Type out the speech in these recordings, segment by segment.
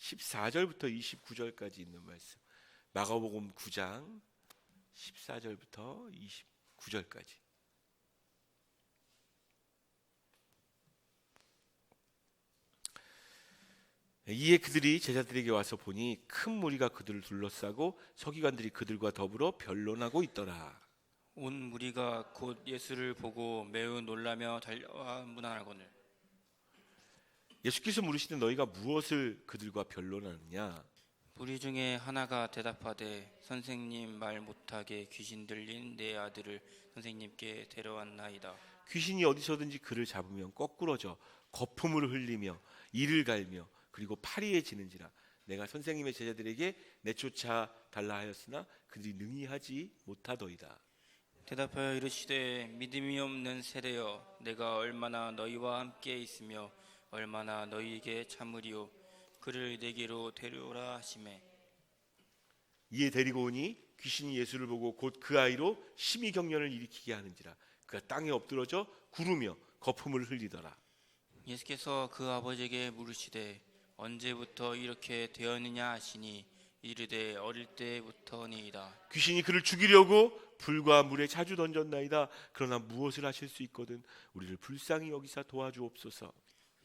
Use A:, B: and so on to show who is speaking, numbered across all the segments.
A: 14절부터 29절까지 있는 말씀. 마가복음 9장 14절부터 29절까지. 이에 그들이 제자들에게 와서 보니 큰 무리가 그들을 둘러싸고 서기관들이 그들과 더불어 변론하고 있더라.
B: 온 무리가 곧 예수를 보고 매우 놀라며 달려와 문안하거늘
A: 예수께서 물으시되 너희가 무엇을 그들과 변론하느냐?
B: 무리 중에 하나가 대답하되 선생님 말 못하게 귀신 들린 내 아들을 선생님께 데려왔나이다.
A: 귀신이 어디서든지 그를 잡으면 거꾸러져 거품을 흘리며 이를 갈며 그리고 파리에 지는지라. 내가 선생님의 제자들에게 내쫓아 달라 하였으나 그들이 능히 하지 못하더이다.
B: 대답하여 이르시되 믿음이 없는 세대여 내가 얼마나 너희와 함께 있으며 얼마나 너희에게 참으리요. 그를 내게로 데려오라 하시매
A: 이에 데리고 오니 귀신이 예수를 보고 곧 그 아이로 심히 경련을 일으키게 하는지라. 그가 땅에 엎드러져 구르며 거품을 흘리더라.
B: 예수께서 그 아버지에게 물으시되 언제부터 이렇게 되었느냐 하시니 이르되 어릴 때부터니이다.
A: 귀신이 그를 죽이려고 불과 물에 자주 던졌나이다. 그러나 무엇을 하실 수 있거든 우리를 불쌍히 여기사 도와주옵소서.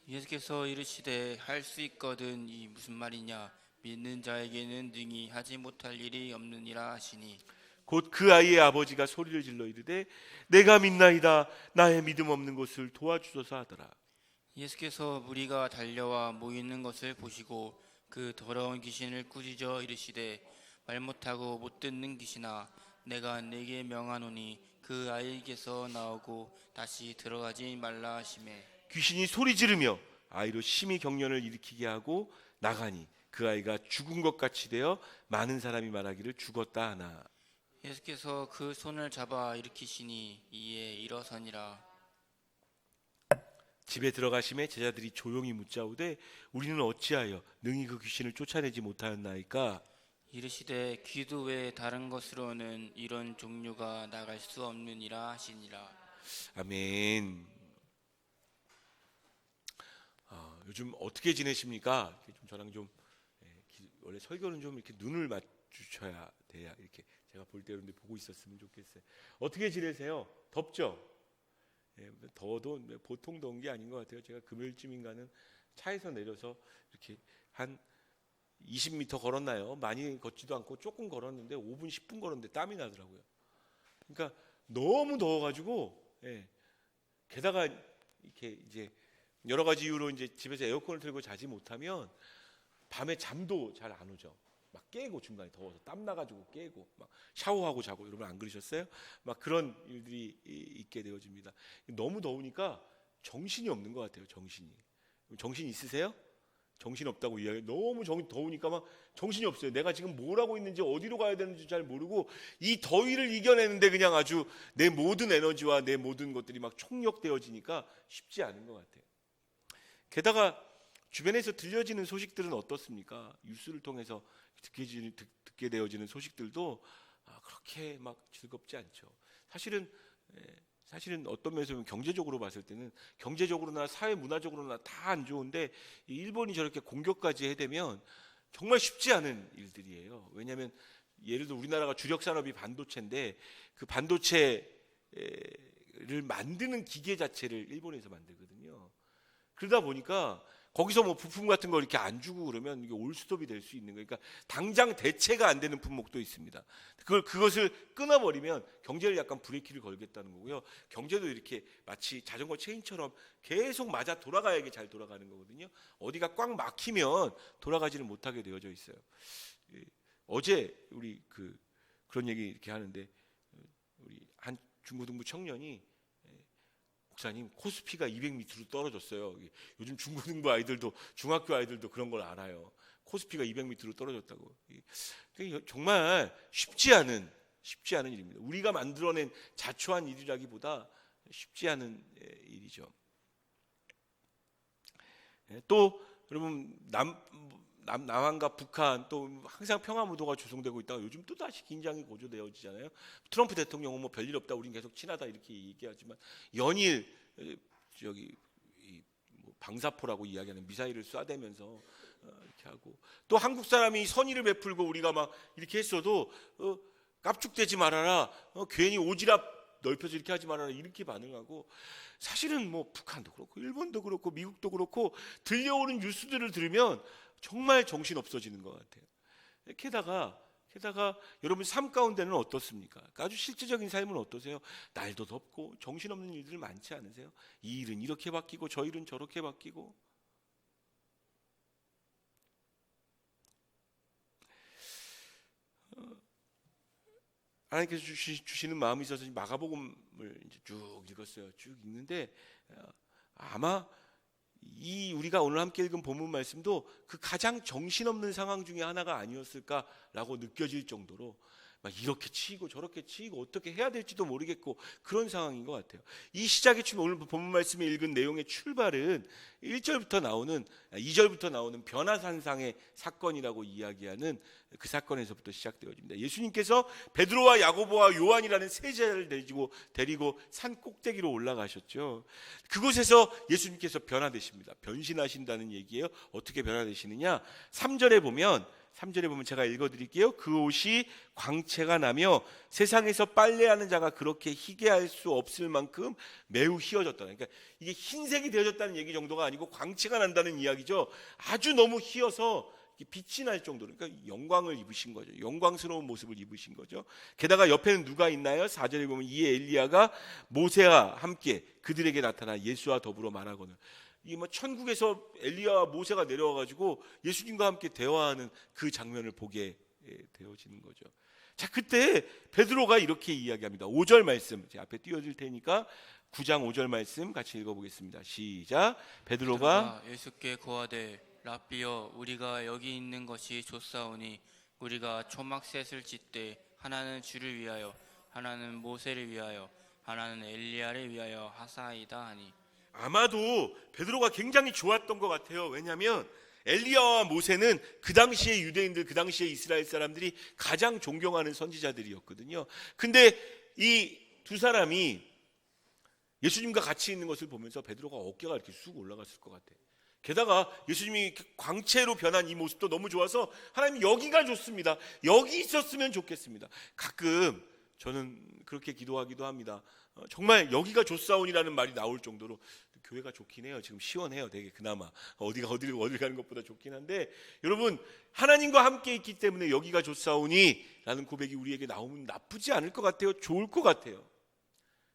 B: 예수께서 이르시되 할 수 있거든 이 무슨 말이냐 믿는 자에게는 능히 하지 못할 일이 없느니라 하시니
A: 곧 그 아이의 아버지가 소리를 질러 이르되 내가 믿나이다. 나의 믿음 없는 것을 도와주소서 하더라.
B: 예수께서 무리가 달려와 모이는 것을 보시고 그 더러운 귀신을 꾸짖어 이르시되 말 못하고 못 듣는 귀신아 내가 네게 명하노니 그 아이에게서 나오고 다시 들어가지 말라 하시매
A: 귀신이 소리 지르며 아이로 심히 경련을 일으키게 하고 나가니 그 아이가 죽은 것 같이 되어 많은 사람이 말하기를 죽었다 하나.
B: 예수께서 그 손을 잡아 일으키시니 이에 일어서니라.
A: 집에 들어가심에 제자들이 조용히 묻자오되 우리는 어찌하여 능히 그 귀신을 쫓아내지 못하였나이까?
B: 이르시되 귀도 외 다른 것으로는 이런 종류가 나갈 수 없느니라 하시니라.
A: 아멘. 요즘 어떻게 지내십니까? 좀 저랑 좀 원래 설교는 좀 이렇게 눈을 맞추셔야 돼야 이렇게 제가 볼 때 그런데 보고 있었으면 좋겠어요. 어떻게 지내세요? 덥죠? 더워도 보통 더운 게 아닌 것 같아요. 제가 금요일쯤인가는 차에서 내려서 이렇게 한 20m 걸었나요? 많이 걷지도 않고 조금 걸었는데 5분 10분 걸었는데 땀이 나더라고요. 그러니까 너무 더워가지고 게다가 이렇게 이제 여러 가지 이유로 이제 집에서 에어컨을 틀고 자지 못하면 밤에 잠도 잘 안 오죠. 막 깨고 중간에 더워서 땀 나가지고 깨고 막 샤워하고 자고. 여러분 안 그러셨어요? 막 그런 일들이 있게 되어집니다. 너무 더우니까 정신이 없는 것 같아요. 정신 있으세요? 정신 없다고 이야기. 너무 더우니까 막 정신이 없어요. 내가 지금 뭘 하고 있는지 어디로 가야 되는지 잘 모르고 이 더위를 이겨내는데 그냥 아주 내 모든 에너지와 내 모든 것들이 막 총력되어지니까 쉽지 않은 것 같아요. 게다가 주변에서 들려지는 소식들은 어떻습니까? 뉴스를 통해서 듣게 되어지는 소식들도 그렇게 막 즐겁지 않죠. 사실은 어떤 면에서 보면 경제적으로 봤을 때는 경제적으로나 사회 문화적으로나 다 안 좋은데 일본이 저렇게 공격까지 해대면 정말 쉽지 않은 일들이에요. 왜냐하면 예를 들어 우리나라가 주력 산업이 반도체인데 그 반도체를 만드는 기계 자체를 일본에서 만들거든요. 그러다 보니까 거기서 뭐 부품 같은 거 이렇게 안 주고 그러면 이게 올스톱이 될 수 있는 거예요. 그러니까 당장 대체가 안 되는 품목도 있습니다. 그것을 끊어버리면 경제를 약간 브레이크를 걸겠다는 거고요. 경제도 이렇게 마치 자전거 체인처럼 계속 맞아 돌아가야 잘 돌아가는 거거든요. 어디가 꽉 막히면 돌아가지를 못하게 되어져 있어요. 어제 우리 그런 얘기 이렇게 하는데 우리 한 중고등부 청년이 목사님 코스피가 200m로 떨어졌어요. 요즘 중고등부 아이들도 중학교 아이들도 그런 걸 알아요. 코스피가 200m로 떨어졌다고. 정말 쉽지 않은 일입니다. 우리가 만들어낸 자초한 일이라기보다 쉽지 않은 일이죠. 또 여러분 남한과 북한 또 항상 평화무도가 조성되고 있다가 요즘 또 다시 긴장이 고조되어지잖아요. 트럼프 대통령은 뭐 별일 없다, 우린 계속 친하다 이렇게 얘기하지만 연일 방사포라고 이야기하는 미사일을 쏴대면서 이렇게 하고, 또 한국 사람이 선의를 베풀고 우리가 막 이렇게 했어도 깝죽대지 말아라, 괜히 오지랖 넓혀서 이렇게 하지 말아라, 이렇게 반응하고, 사실은 뭐 북한도 그렇고 일본도 그렇고 미국도 그렇고 들려오는 뉴스들을 들으면 정말 정신 없어지는 것 같아요. 게다가 여러분 삶 가운데는 어떻습니까? 아주 실제적인 삶은 어떠세요? 날도 덥고 정신없는 일들 많지 않으세요? 이 일은 이렇게 바뀌고 저 일은 저렇게 바뀌고. 하나님께서 주시는 마음이 있어서 마가복음을 이제 쭉 읽었어요. 쭉 읽는데 아마 이 우리가 오늘 함께 읽은 본문 말씀도 그 가장 정신없는 상황 중에 하나가 아니었을까라고 느껴질 정도로 막 이렇게 치이고 저렇게 치이고 어떻게 해야 될지도 모르겠고 그런 상황인 것 같아요. 이 시작의 오늘 본문 말씀에 읽은 내용의 출발은 2절부터 나오는 변화산상의 사건이라고 이야기하는 그 사건에서부터 시작되어집니다. 예수님께서 베드로와 야고보와 요한이라는 세 제자를 데리고 산 꼭대기로 올라가셨죠. 그곳에서 예수님께서 변화되십니다. 변신하신다는 얘기예요. 어떻게 변화되시느냐? 3절에 보면 제가 읽어드릴게요. 그 옷이 광채가 나며 세상에서 빨래하는 자가 그렇게 희게 할 수 없을 만큼 매우 희어졌다. 그러니까 이게 흰색이 되어졌다는 얘기 정도가 아니고 광채가 난다는 이야기죠. 아주 너무 희어서 빛이 날 정도로, 그러니까 영광을 입으신 거죠. 영광스러운 모습을 입으신 거죠. 게다가 옆에는 누가 있나요? 4절에 보면 이에 엘리야가 모세와 함께 그들에게 나타나 예수와 더불어 말하거늘. 이 뭐 천국에서 엘리야와 모세가 내려와 가지고 예수님과 함께 대화하는 그 장면을 보게 되어지는 거죠. 자, 그때 베드로가 이렇게 이야기합니다. 5절 말씀 제 앞에 띄워줄 테니까 9장 5절 말씀 같이 읽어보겠습니다. 시작. 베드로가
B: 예수께 고하되 랍비여, 우리가 여기 있는 것이 좋사오니 우리가 초막셋을 짓되 하나는 주를 위하여 하나는 모세를 위하여 하나는 엘리야를 위하여 하사이다 하니.
A: 아마도 베드로가 굉장히 좋았던 것 같아요. 왜냐하면 엘리야와 모세는 그 당시의 유대인들, 그 당시의 이스라엘 사람들이 가장 존경하는 선지자들이었거든요. 근데 이 두 사람이 예수님과 같이 있는 것을 보면서 베드로가 어깨가 이렇게 쑥 올라갔을 것 같아요. 게다가 예수님이 광채로 변한 이 모습도 너무 좋아서 하나님 여기가 좋습니다. 여기 있었으면 좋겠습니다. 가끔 저는 그렇게 기도하기도 합니다. 정말 여기가 좋사온이라는 말이 나올 정도로 교회가 좋긴 해요. 지금 시원해요. 되게 그나마 어디를 가는 것보다 좋긴 한데, 여러분 하나님과 함께 있기 때문에 여기가 좋사오니라는 고백이 우리에게 나오면 나쁘지 않을 것 같아요. 좋을 것 같아요.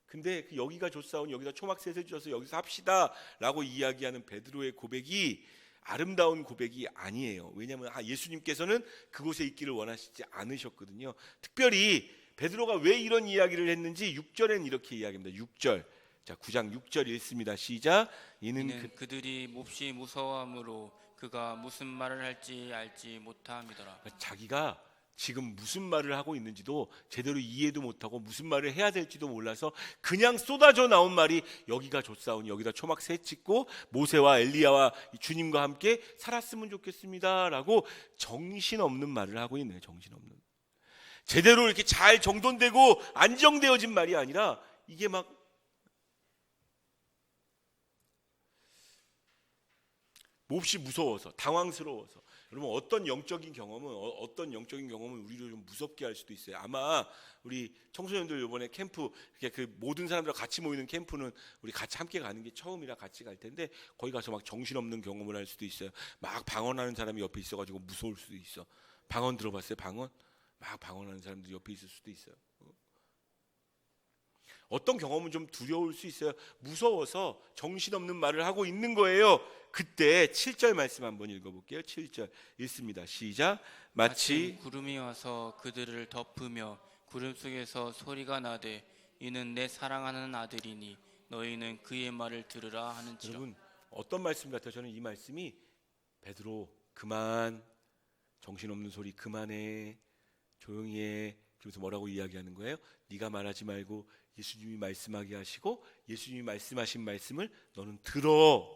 A: 근데 그 여기가 좋사오니 여기다 초막셋을 지어서 여기서 합시다라고 이야기하는 베드로의 고백이 아름다운 고백이 아니에요. 왜냐하면 예수님께서는 그곳에 있기를 원하시지 않으셨거든요. 특별히 베드로가 왜 이런 이야기를 했는지 6절에는 이렇게 이야기합니다. 6절. 자, 9장 6절 읽습니다. 시작. 이는
B: 그들이 몹시 무서워함으로 그가 무슨 말을 할지 알지 못함이더라.
A: 자기가 지금 무슨 말을 하고 있는지도 제대로 이해도 못하고 무슨 말을 해야 될지도 몰라서 그냥 쏟아져 나온 말이 여기가 좋사오니 여기다 초막셋 짓고 모세와 엘리야와 주님과 함께 살았으면 좋겠습니다 라고 정신없는 말을 하고 있네요. 정신없는. 제대로 이렇게 잘 정돈되고 안정되어진 말이 아니라 이게 막 몹시 무서워서 당황스러워서. 여러분 어떤 영적인 경험은 우리를 좀 무섭게 할 수도 있어요. 아마 우리 청소년들 이번에 캠프, 이렇게 그 모든 사람들과 같이 모이는 캠프는 우리 같이 함께 가는 게 처음이라 같이 갈 텐데 거기 가서 막 정신없는 경험을 할 수도 있어요. 막 방언하는 사람이 옆에 있어가지고 무서울 수도 있어. 방언 들어봤어요? 방언? 막 방언하는 사람들이 옆에 있을 수도 있어요. 어떤 경험은 좀 두려울 수 있어요. 무서워서 정신없는 말을 하고 있는 거예요. 그때 7절 말씀 한번 읽어볼게요. 7절 읽습니다. 시작. 마치
B: 구름이 와서 그들을 덮으며 구름 속에서 소리가 나되 이는 내 사랑하는 아들이니 너희는 그의 말을 들으라 하는지라.
A: 여러분 어떤 말씀 같아요? 저는 이 말씀이 베드로 그만, 정신없는 소리 그만해, 조용히 해. 그래서 뭐라고 이야기하는 거예요? 네가 말하지 말고 예수님이 말씀하게 하시고 예수님이 말씀하신 말씀을 너는 들어.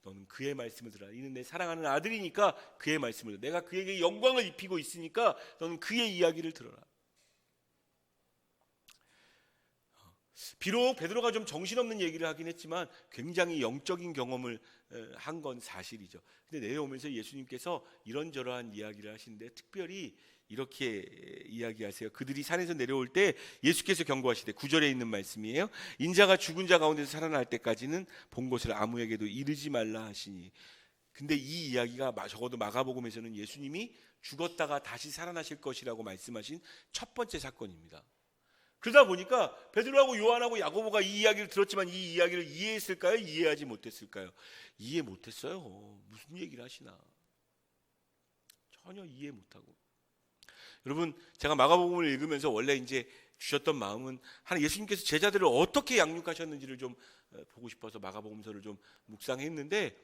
A: 너는 그의 말씀을 들어라. 이는 내 사랑하는 아들이니까 그의 말씀을 들어. 내가 그에게 영광을 입히고 있으니까 너는 그의 이야기를 들어라. 비록 베드로가 좀 정신없는 얘기를 하긴 했지만 굉장히 영적인 경험을 한 건 사실이죠. 근데 내려오면서 예수님께서 이런저러한 이야기를 하시는데 특별히 이렇게 이야기하세요. 그들이 산에서 내려올 때 예수께서 경고하시되 9절에 있는 말씀이에요. 인자가 죽은 자 가운데서 살아날 때까지는 본 것을 아무에게도 이르지 말라 하시니. 근데 이 이야기가 적어도 마가복음에서는 예수님이 죽었다가 다시 살아나실 것이라고 말씀하신 첫 번째 사건입니다. 그러다 보니까 베드로하고 요한하고 야고보가 이 이야기를 들었지만 이 이야기를 이해했을까요? 이해하지 못했을까요? 이해 못했어요. 무슨 얘기를 하시나. 전혀 이해 못하고. 여러분, 제가 마가복음을 읽으면서 원래 이제 주셨던 마음은 하나님 예수님께서 제자들을 어떻게 양육하셨는지를 좀 보고 싶어서 마가복음서를 좀 묵상했는데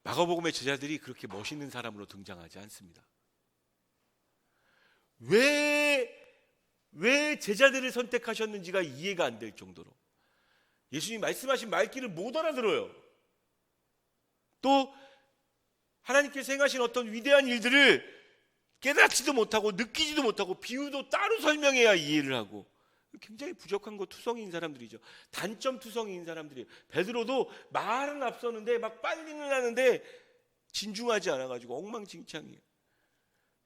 A: 마가복음의 제자들이 그렇게 멋있는 사람으로 등장하지 않습니다. 왜 제자들을 선택하셨는지가 이해가 안 될 정도로 예수님이 말씀하신 말귀를 못 알아들어요. 또 하나님께서 행하신 어떤 위대한 일들을 깨닫지도 못하고 느끼지도 못하고 비유도 따로 설명해야 이해를 하고 굉장히 부족한 거 투성이인 사람들이죠. 단점 투성이인 사람들이에요. 베드로도 말은 앞서는데 막 빨리는 하는데 진중하지 않아가지고 엉망진창이에요.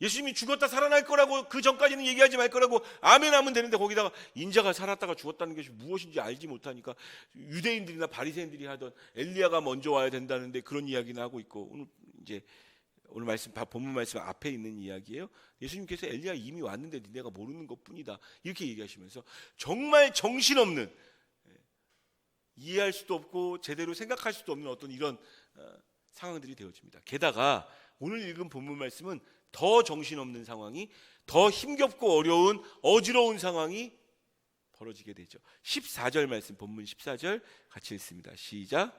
A: 예수님이 죽었다 살아날 거라고 그 전까지는 얘기하지 말 거라고 아멘 하면 되는데 거기다가 인자가 살았다가 죽었다는 것이 무엇인지 알지 못하니까 유대인들이나 바리새인들이 하던 엘리야가 먼저 와야 된다는데 그런 이야기는 하고 있고 오늘 말씀 본문 말씀 앞에 있는 이야기예요. 예수님께서 엘리야 이미 왔는데 니네가 모르는 것뿐이다 이렇게 얘기하시면서 정말 정신없는 이해할 수도 없고 제대로 생각할 수도 없는 어떤 이런 상황들이 되어집니다. 게다가 오늘 읽은 본문 말씀은 더 정신없는 상황이 더 힘겹고 어려운 어지러운 상황이 벌어지게 되죠. 14절 말씀 본문 14절 같이 읽습니다. 시작.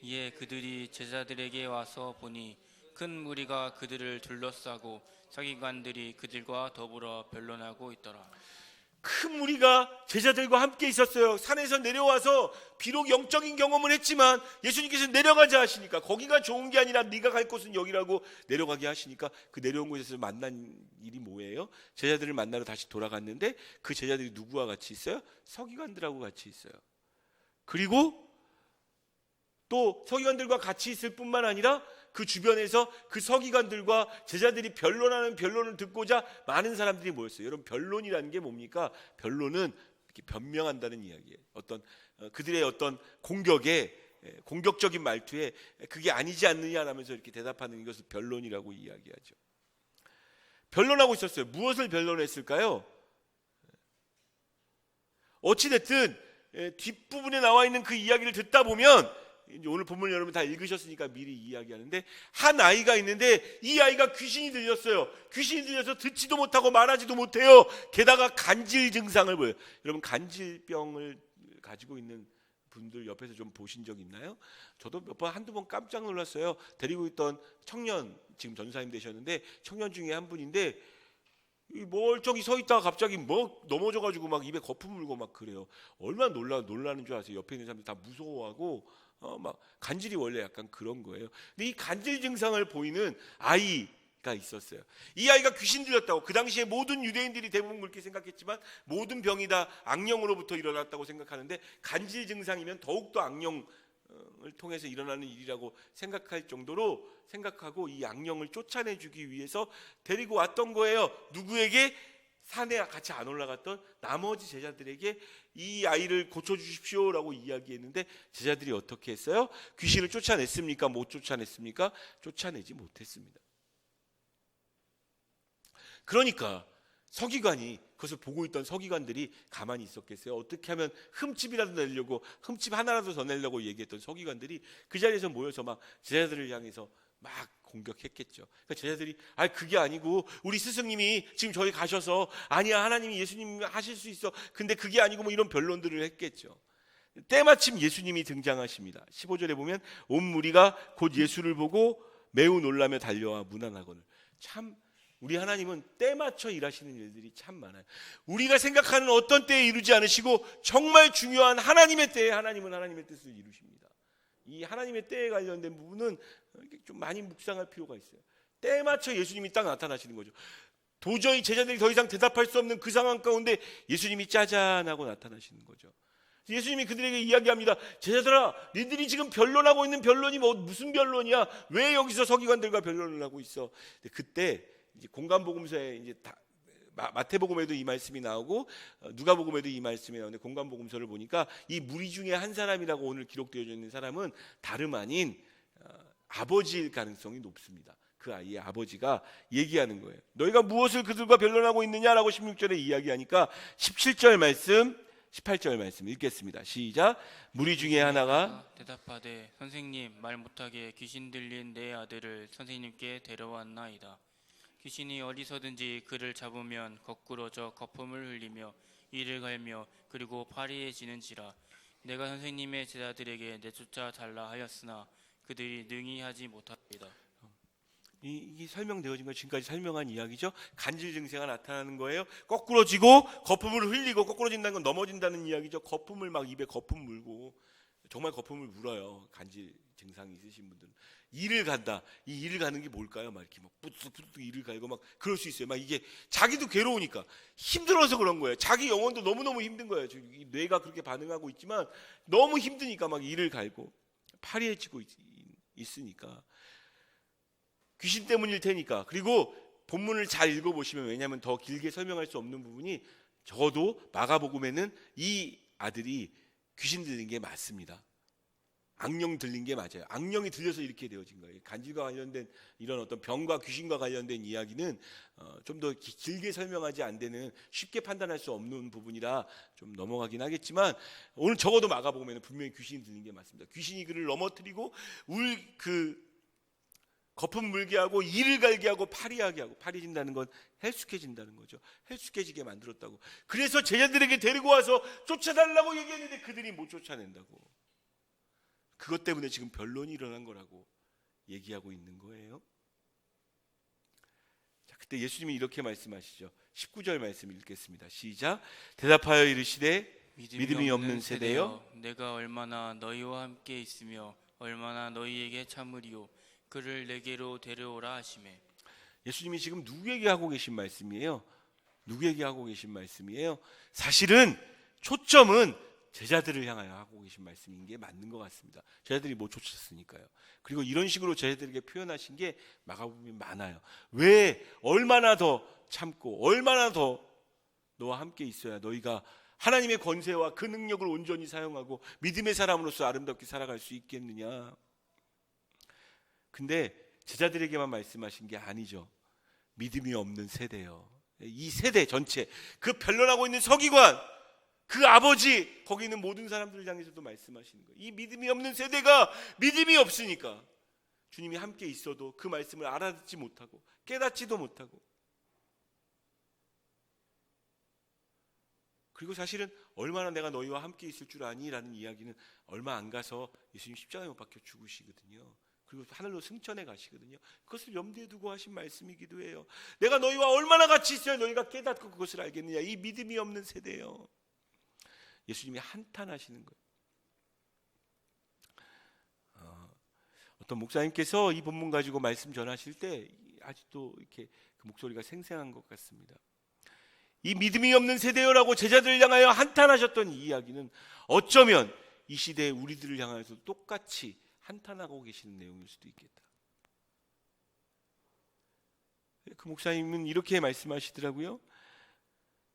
B: 이에 그들이 제자들에게 와서 보니 큰 무리가 그들을 둘러싸고 서기관들이 그들과 더불어 변론하고 있더라.
A: 큰 무리가 제자들과 함께 있었어요. 산에서 내려와서 비록 영적인 경험을 했지만 예수님께서 내려가자 하시니까 거기가 좋은 게 아니라 네가 갈 곳은 여기라고 내려가게 하시니까 그 내려온 곳에서 만난 일이 뭐예요? 제자들을 만나러 다시 돌아갔는데 그 제자들이 누구와 같이 있어요? 서기관들하고 같이 있어요. 그리고 또 서기관들과 같이 있을 뿐만 아니라 그 주변에서 그 서기관들과 제자들이 변론하는 변론을 듣고자 많은 사람들이 모였어요. 여러분 변론이라는 게 뭡니까? 변론은 이렇게 변명한다는 이야기예요. 그들의 어떤 공격적인 말투에 그게 아니지 않느냐라면서 이렇게 대답하는 이것을 변론이라고 이야기하죠. 변론하고 있었어요. 무엇을 변론했을까요? 어찌됐든 뒷부분에 나와 있는 그 이야기를 듣다 보면 오늘 본문 여러분 다 읽으셨으니까 미리 이야기하는데 한 아이가 있는데 이 아이가 귀신이 들렸어요. 귀신이 들려서 듣지도 못하고 말하지도 못해요. 게다가 간질 증상을 보여요. 여러분 간질병을 가지고 있는 분들 옆에서 좀 보신 적 있나요? 저도 한두 번 깜짝 놀랐어요. 데리고 있던 청년 지금 전사님 되셨는데 청년 중에 한 분인데 멀쩡히 서 있다가 갑자기 넘어져가지고 막 입에 거품 물고 막 그래요. 얼마나 놀라는 줄 아세요? 옆에 있는 사람들 다 무서워하고 막 간질이 원래 약간 그런 거예요. 근데 이 간질 증상을 보이는 아이가 있었어요. 이 아이가 귀신 들렸다고. 그 당시에 모든 유대인들이 대부분 그렇게 생각했지만 모든 병이 다 악령으로부터 일어났다고 생각하는데 간질 증상이면 더욱더 악령을 통해서 일어나는 일이라고 생각할 정도로 생각하고 이 악령을 쫓아내주기 위해서 데리고 왔던 거예요. 누구에게? 산에 같이 안 올라갔던 나머지 제자들에게 이 아이를 고쳐주십시오라고 이야기했는데 제자들이 어떻게 했어요? 귀신을 쫓아냈습니까? 못 쫓아냈습니까? 쫓아내지 못했습니다. 그러니까 서기관이 그것을 보고 있던 서기관들이 가만히 있었겠어요? 어떻게 하면 흠집이라도 내려고 흠집 하나라도 더 내려고 얘기했던 서기관들이 그 자리에서 모여서 막 제자들을 향해서 막 공격했겠죠. 그러니까 제자들이 그게 아니고 우리 스승님이 지금 저기 가셔서 아니야 하나님이 예수님이 하실 수 있어. 근데 그게 아니고 뭐 이런 변론들을 했겠죠. 때마침 예수님이 등장하십니다. 15절에 보면 온 무리가 곧 예수를 보고 매우 놀라며 달려와 문안하거늘. 참 우리 하나님은 때 맞춰 일하시는 일들이 참 많아요. 우리가 생각하는 어떤 때에 이루지 않으시고 정말 중요한 하나님의 때에 하나님은 하나님의 뜻을 이루십니다. 이 하나님의 때에 관련된 부분은 좀 많이 묵상할 필요가 있어요. 때에 맞춰 예수님이 딱 나타나시는 거죠. 도저히 제자들이 더 이상 대답할 수 없는 그 상황 가운데 예수님이 짜잔하고 나타나시는 거죠. 예수님이 그들에게 이야기합니다. 제자들아, 니들이 지금 변론하고 있는 변론이 무슨 변론이야? 왜 여기서 서기관들과 변론을 하고 있어? 그때 이제 공간복음서에 이제 마태복음에도 이 말씀이 나오고 누가복음에도 이 말씀이 나오는데, 공간복음서를 보니까 이 무리 중에 한 사람이라고 오늘 기록되어 있는 사람은 다름 아닌 아버지일 가능성이 높습니다. 그 아이의 아버지가 얘기하는 거예요. 너희가 무엇을 그들과 변론하고 있느냐라고 16절에 이야기하니까 17절 말씀, 18절 말씀 읽겠습니다. 시작. 무리 중에 하나가
B: 대답하되 선생님, 말 못하게 귀신 들린 내 아들을 선생님께 데려왔나이다. 귀신이 어디서든지 그를 잡으면 거꾸로 저 거품을 흘리며 이를 갈며 그리고 파리해지는지라. 내가 선생님의 제자들에게 내쫓아 달라 하였으나 그들이 능히 하지 못하리이다.
A: 이 설명되어진 거 지금까지 설명한 이야기죠. 간질 증세가 나타나는 거예요. 거꾸로지고 거품을 흘리고, 거꾸로진다는 건 넘어진다는 이야기죠. 거품을 막 입에 거품 물고, 정말 거품을 물어요. 간질 증상이 있으신 분들은. 이를 간다. 이 이를 가는 게 뭘까요? 막 이렇게 막 뿌뚝뿌뚝 이를 갈고 막 그럴 수 있어요. 막 이게 자기도 괴로우니까 힘들어서 그런 거예요. 자기 영혼도 너무너무 힘든 거예요. 이 뇌가 그렇게 반응하고 있지만 너무 힘드니까 막 이를 갈고 파리해지고 있으니까. 귀신 때문일 테니까. 그리고 본문을 잘 읽어보시면, 왜냐하면 더 길게 설명할 수 없는 부분이, 적어도 마가복음에는 이 아들이 귀신 들린 게 맞습니다. 악령 들린 게 맞아요. 악령이 들려서 이렇게 되어진 거예요. 간질과 관련된 이런 어떤 병과 귀신과 관련된 이야기는 좀 더 길게 설명하지 안 되는, 쉽게 판단할 수 없는 부분이라 좀 넘어가긴 하겠지만, 오늘 적어도 마가복음에는 분명히 귀신이 들린 게 맞습니다. 귀신이 그를 넘어뜨리고 거품 물게 하고 이를 갈게 하고 파리하게 하고, 파리진다는 건 헬쑥해진다는 거죠. 헬쑥해지게 만들었다고. 그래서 제자들에게 데리고 와서 쫓아달라고 얘기했는데 그들이 못 쫓아낸다고. 그것 때문에 지금 변론이 일어난 거라고 얘기하고 있는 거예요. 자, 그때 예수님이 이렇게 말씀하시죠. 19절 말씀 읽겠습니다. 시작. 대답하여 이르시되 믿음이 없는 세대여,
B: 내가 얼마나 너희와 함께 있으며 얼마나 너희에게 참으리요. 그를 내게로 데려오라 하시매.
A: 예수님이 지금 누구에게 하고 계신 말씀이에요? 누구에게 하고 계신 말씀이에요? 사실은 초점은 제자들을 향하여 하고 계신 말씀인 게 맞는 것 같습니다. 제자들이 못 쫓았으니까요. 그리고 이런 식으로 제자들에게 표현하신 게 마가복음이 많아요. 왜? 얼마나 더 참고 얼마나 더 너와 함께 있어야 너희가 하나님의 권세와 그 능력을 온전히 사용하고 믿음의 사람으로서 아름답게 살아갈 수 있겠느냐. 근데 제자들에게만 말씀하신 게 아니죠. 믿음이 없는 세대요. 이 세대 전체, 그 변론하고 있는 서기관, 그 아버지, 거기 있는 모든 사람들을 향해서도 말씀하시는 거예요. 이 믿음이 없는 세대가 믿음이 없으니까 주님이 함께 있어도 그 말씀을 알아듣지 못하고 깨닫지도 못하고, 그리고 사실은 얼마나 내가 너희와 함께 있을 줄 아니? 라는 이야기는 얼마 안 가서 예수님 십자가에 못 박혀 죽으시거든요. 그리고 하늘로 승천해 가시거든요. 그것을 염두에 두고 하신 말씀이기도 해요. 내가 너희와 얼마나 같이 있어야 너희가 깨닫고 그것을 알겠느냐. 이 믿음이 없는 세대예요. 예수님이 한탄하시는 거예요. 어떤 목사님께서 이 본문 가지고 말씀 전하실 때 아직도 이렇게 그 목소리가 생생한 것 같습니다. 이 믿음이 없는 세대여라고 제자들을 향하여 한탄하셨던 이 이야기는 어쩌면 이 시대의 우리들을 향하여서 똑같이 한탄하고 계시는 내용일 수도 있겠다. 그 목사님은 이렇게 말씀하시더라고요.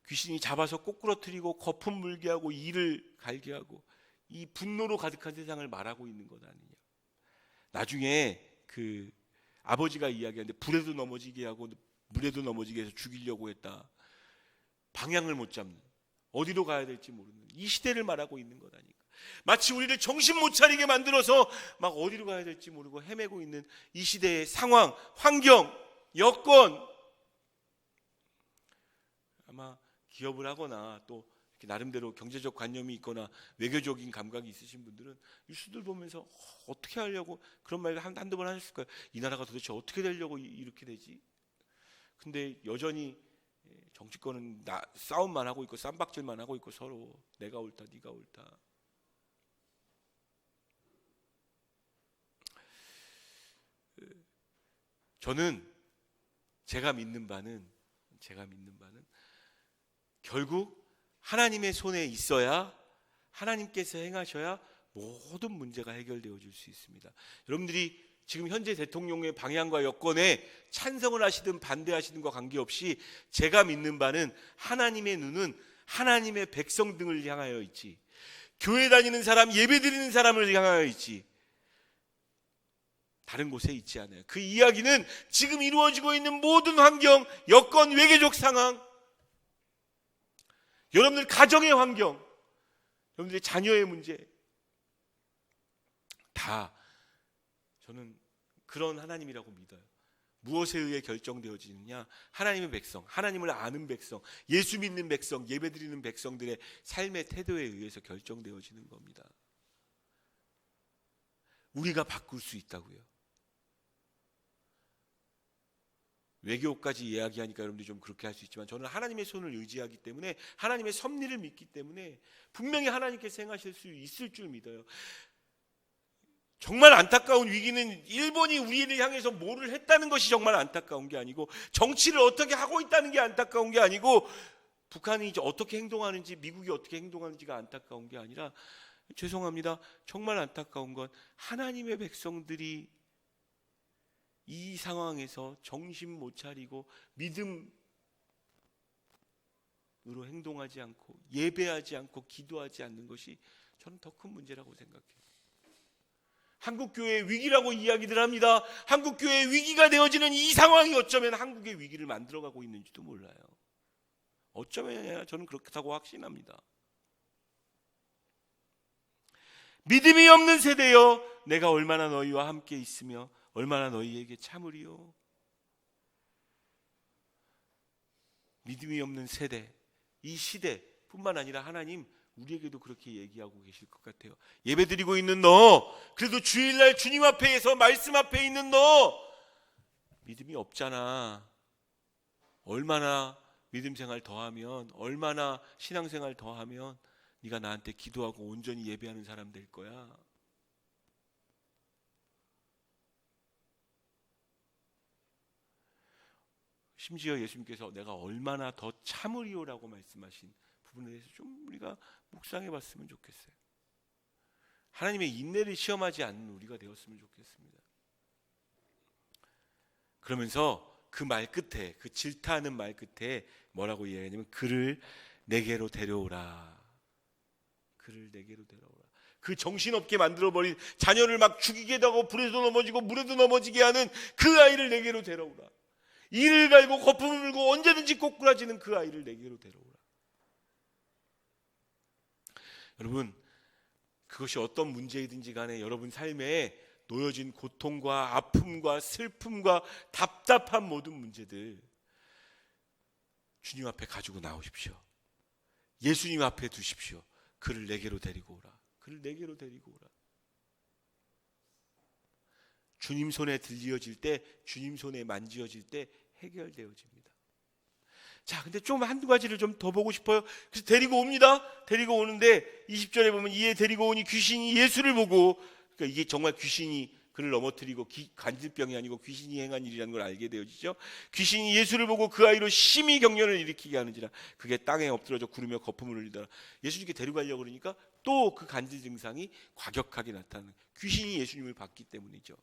A: 귀신이 잡아서 꼬꾸러뜨리고 거품 물게 하고 이를 갈게 하고 이 분노로 가득한 세상을 말하고 있는 것 아니냐. 나중에 그 아버지가 이야기하는데 불에도 넘어지게 하고 물에도 넘어지게 해서 죽이려고 했다. 방향을 못 잡는, 어디로 가야 될지 모르는 이 시대를 말하고 있는 것 아닌가. 마치 우리를 정신 못 차리게 만들어서 막 어디로 가야 될지 모르고 헤매고 있는 이 시대의 상황, 환경, 여건. 아마 기업을 하거나 또 이렇게 나름대로 경제적 관념이 있거나 외교적인 감각이 있으신 분들은 뉴스들 보면서 어떻게 하려고 그런 말을 한두 번 하셨을 거예요. 이 나라가 도대체 어떻게 되려고 이렇게 되지? 근데 여전히 정치권은 싸움만 하고 있고 쌈박질만 하고 있고 서로 내가 옳다 네가 옳다. 저는 제가 믿는 바는 제가 믿는 바는 결국 하나님의 손에 있어야, 하나님께서 행하셔야 모든 문제가 해결되어질 수 있습니다. 여러분들이 지금 현재 대통령의 방향과 여건에 찬성을 하시든 반대하시든과 관계없이 제가 믿는 바는 하나님의 눈은 하나님의 백성 등을 향하여 있지, 교회 다니는 사람, 예배 드리는 사람을 향하여 있지, 다른 곳에 있지 않아요. 그 이야기는 지금 이루어지고 있는 모든 환경, 여건, 외교적 상황, 여러분들 가정의 환경, 여러분들의 자녀의 문제, 다 저는 그런 하나님이라고 믿어요. 무엇에 의해 결정되어지느냐? 하나님의 백성, 하나님을 아는 백성, 예수 믿는 백성, 예배드리는 백성들의 삶의 태도에 의해서 결정되어지는 겁니다. 우리가 바꿀 수 있다고요. 외교까지 이야기하니까 여러분들이 좀 그렇게 할 수 있지만, 저는 하나님의 손을 의지하기 때문에, 하나님의 섭리를 믿기 때문에 분명히 하나님께서 행하실 수 있을 줄 믿어요. 정말 안타까운 위기는 일본이 우리를 향해서 뭐를 했다는 것이 정말 안타까운 게 아니고, 정치를 어떻게 하고 있다는 게 안타까운 게 아니고, 북한이 이제 어떻게 행동하는지, 미국이 어떻게 행동하는지가 안타까운 게 아니라, 죄송합니다, 정말 안타까운 건 하나님의 백성들이 이 상황에서 정신 못 차리고 믿음으로 행동하지 않고 예배하지 않고 기도하지 않는 것이 저는 더 큰 문제라고 생각해요. 한국교회의 위기라고 이야기들 합니다. 한국교회의 위기가 되어지는 이 상황이 어쩌면 한국의 위기를 만들어가고 있는지도 몰라요. 어쩌면 저는 그렇다고 확신합니다. 믿음이 없는 세대여, 내가 얼마나 너희와 함께 있으며 얼마나 너희에게 참으리요. 믿음이 없는 세대, 이 시대뿐만 아니라 하나님 우리에게도 그렇게 얘기하고 계실 것 같아요. 예배드리고 있는 너, 그래도 주일날 주님 앞에서 말씀 앞에 있는 너, 믿음이 없잖아. 얼마나 믿음생활 더하면, 얼마나 신앙생활 더하면 네가 나한테 기도하고 온전히 예배하는 사람 될 거야. 심지어 예수님께서 내가 얼마나 더 참으리요라고 말씀하신 부분에 대해서 좀 우리가 묵상해 봤으면 좋겠어요. 하나님의 인내를 시험하지 않는 우리가 되었으면 좋겠습니다. 그러면서 그 말 끝에, 그 질타하는 말 끝에 뭐라고 이야기하냐면, 그를 내게로 데려오라. 그를 내게로 데려오라. 그 정신없게 만들어버린, 자녀를 막 죽이게도 하고 불에도 넘어지고 물에도 넘어지게 하는 그 아이를 내게로 데려오라. 이를 갈고 거품을 물고 언제든지 꼬꾸라지는 그 아이를 내게로 데려오라. 여러분, 그것이 어떤 문제이든지 간에 여러분 삶에 놓여진 고통과 아픔과 슬픔과 답답한 모든 문제들 주님 앞에 가지고 나오십시오. 예수님 앞에 두십시오. 그를 내게로 데리고 오라. 그를 내게로 데리고 오라. 주님 손에 들려질 때, 주님 손에 만지어질 때 해결되어집니다. 자, 근데 좀 한두 가지를 좀 더 보고 싶어요. 그래서 데리고 옵니다. 데리고 오는데 20절에 보면, 이에 데리고 오니 귀신이 예수를 보고, 그러니까 이게 정말 귀신이 그를 넘어뜨리고 간질병이 아니고 귀신이 행한 일이라는 걸 알게 되어지죠. 귀신이 예수를 보고 그 아이로 심히 경련을 일으키게 하는지라 그게 땅에 엎드러져 구르며 거품을 흘리더라. 예수님께 데려가려고 그러니까 또 그 간질 증상이 과격하게 나타나는, 귀신이 예수님을 봤기 때문이죠.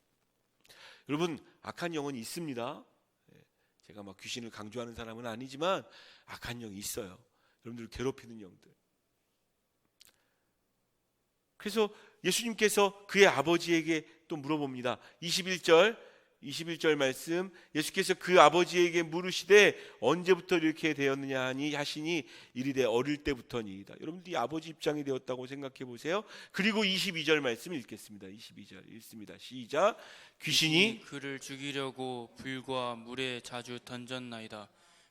A: 여러분, 악한 영혼이 있습니다. 제가 막 귀신을 강조하는 사람은 아니지만 악한 영이 있어요. 여러분들을 괴롭히는 영들. 그래서 예수님께서 그의 아버지에게 또 물어봅니다. 21절 말씀, 예수께서 그 아버지에게 물으시되 언제부터 이렇게 되었느냐 하시니 이르되 어릴 때부터니이다. 여러분들이 아버지 입장이 되었다고 생각해 보세요. 그리고 22절 말씀 읽겠습니다. 22절 읽습니다. 시작. 귀신이
B: 그를 죽이려고 불과 물에 자주 던졌나이다.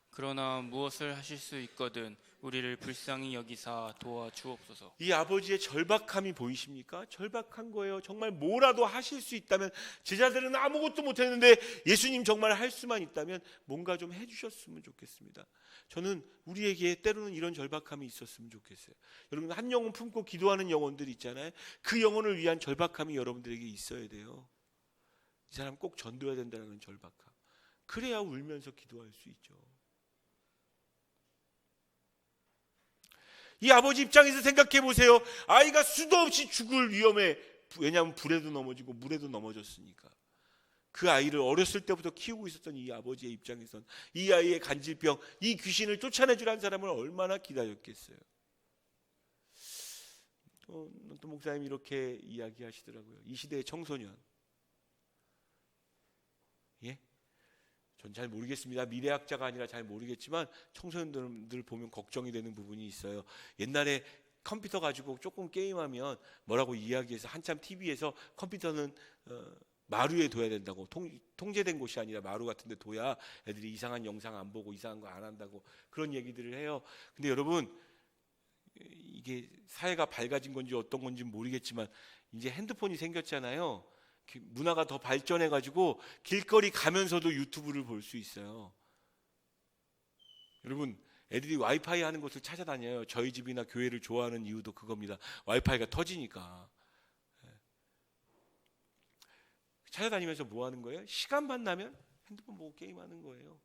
B: 그러나 무엇을 하실 수 있거든 우리를 불쌍히 여기사 도와주옵소서.
A: 이 아버지의 절박함이 보이십니까? 절박한 거예요. 정말 뭐라도 하실 수 있다면, 제자들은 아무것도 못했는데 예수님 정말 할 수만 있다면 뭔가 좀 해주셨으면 좋겠습니다. 저는 우리에게 때로는 이런 절박함이 있었으면 좋겠어요. 여러분, 한 영혼 품고 기도하는 영혼들 있잖아요. 그 영혼을 위한 절박함이 여러분들에게 있어야 돼요. 이 사람 꼭 전도해야 된다는 절박함. 그래야 울면서 기도할 수 있죠. 이 아버지 입장에서 생각해 보세요. 아이가 수도 없이 죽을 위험에, 왜냐하면 불에도 넘어지고 물에도 넘어졌으니까. 그 아이를 어렸을 때부터 키우고 있었던 이 아버지의 입장에선 이 아이의 간질병, 이 귀신을 쫓아내주라는 사람을 얼마나 기다렸겠어요. 또 목사님이 이렇게 이야기하시더라고요. 이 시대의 청소년, 예? 전 잘 모르겠습니다. 미래학자가 아니라 잘 모르겠지만 청소년들 보면 걱정이 되는 부분이 있어요. 옛날에 컴퓨터 가지고 조금 게임하면 뭐라고 이야기해서 한참 TV에서 컴퓨터는 마루에 둬야 된다고, 통제된 곳이 아니라 마루 같은 데 둬야 애들이 이상한 영상 안 보고 이상한 거 안 한다고 그런 얘기들을 해요. 근데 여러분, 이게 사회가 밝아진 건지 어떤 건지 모르겠지만 이제 핸드폰이 생겼잖아요. 문화가 더 발전해 가지고 길거리 가면서도 유튜브를 볼 수 있어요. 여러분, 애들이 와이파이 하는 곳을 찾아다녀요. 저희 집이나 교회를 좋아하는 이유도 그겁니다. 와이파이가 터지니까. 찾아다니면서 뭐 하는 거예요? 시간만 나면 핸드폰 보고 게임하는 거예요.